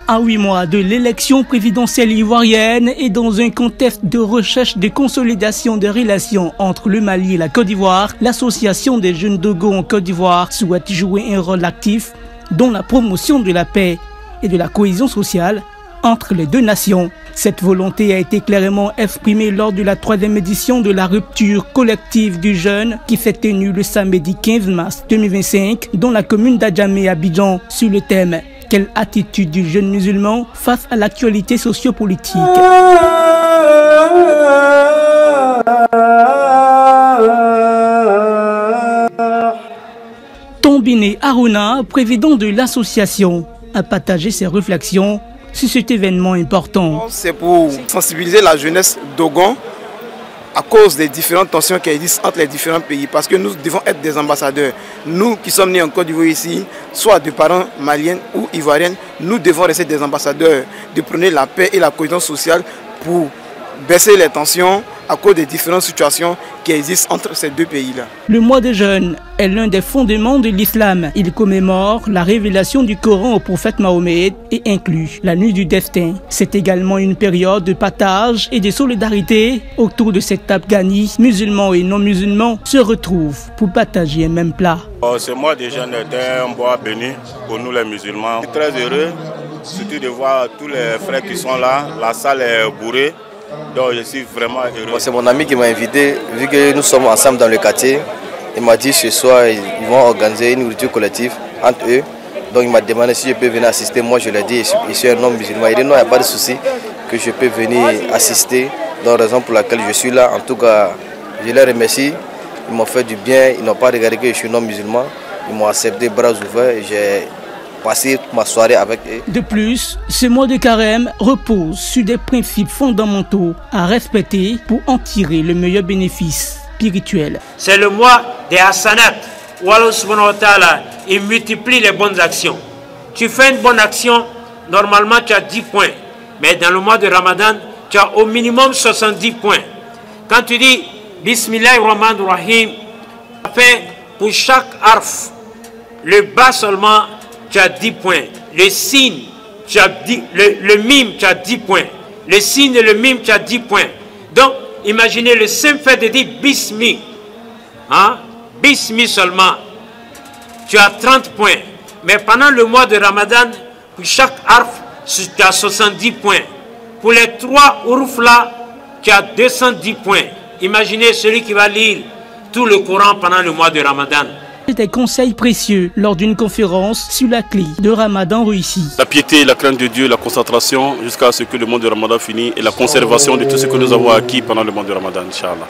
À 8 mois de l'élection présidentielle ivoirienne et dans un contexte de recherche de consolidation des relations entre le Mali et la Côte d'Ivoire, l'Association des jeunes Dogo en Côte d'Ivoire souhaite jouer un rôle actif dans la promotion de la paix et de la cohésion sociale entre les deux nations. Cette volonté a été clairement exprimée lors de la 3e édition de la rupture collective du jeune qui s'est tenue le samedi 15 mars 2025 dans la commune d'Adjamé, Abidjan, sur le thème « Quelle attitude du jeune musulman face à l'actualité sociopolitique ?» Tombine Aruna, président de l'association, a partagé ses réflexions sur cet événement important. C'est pour sensibiliser la jeunesse dogon à cause des différentes tensions qui existent entre les différents pays, parce que nous devons être des ambassadeurs. Nous qui sommes nés en Côte d'Ivoire ici, soit de parents maliens ou ivoiriens, nous devons rester des ambassadeurs de prôner la paix et la cohésion sociale pour baisser les tensions à cause des différentes situations qui existent entre ces deux pays-là. Le mois des jeunes est l'un des fondements de l'islam. Il commémore la révélation du Coran au prophète Mahomet et inclut la nuit du destin. C'est également une période de partage et de solidarité. Autour de cette table garnie, musulmans et non-musulmans se retrouvent pour partager un même plat. Ce mois des jeunes est un mois béni pour nous les musulmans. Je suis très heureux, surtout de voir tous les frères qui sont là. La salle est bourrée. Donc je suis vraiment heureux. C'est mon ami qui m'a invité, vu que nous sommes ensemble dans le quartier. Il m'a dit ce soir ils vont organiser une nourriture collective entre eux. Donc il m'a demandé si je peux venir assister. Moi je lui ai dit je suis un homme musulman. Il dit non, il n'y a pas de souci que je peux venir assister. Donc raison pour laquelle je suis là. En tout cas, je les remercie. Ils m'ont fait du bien. Ils n'ont pas regardé que je suis un homme musulman. Ils m'ont accepté bras ouverts. J'ai passé ma soirée avec eux. De plus, ce mois de carême repose sur des principes fondamentaux à respecter pour en tirer le meilleur bénéfice spirituel. C'est le mois des Hassanat, où Allah subhanahu wa ta'ala, il multiplie les bonnes actions. Tu fais une bonne action, normalement tu as 10 points. Mais dans le mois de Ramadan, tu as au minimum 70 points. Quand tu dis Bismillahirrahmanirrahim, pour chaque arf, le bas seulement, tu as 10 points. Le signe, tu as 10, le mime, tu as 10 points. Le signe et le mime, tu as 10 points. Donc, imaginez le simple fait de dire Bismi. Hein? Bismi seulement, tu as 30 points. Mais pendant le mois de Ramadan, pour chaque arf, tu as 70 points. Pour les 3 ourfs là, tu as 210 points. Imaginez celui qui va lire tout le Coran pendant le mois de Ramadan. Des conseils précieux lors d'une conférence sur la clé de Ramadan réussi. La piété, la crainte de Dieu, la concentration jusqu'à ce que le mois de Ramadan finisse et la conservation de tout ce que nous avons acquis pendant le mois de Ramadan, Inch'Allah.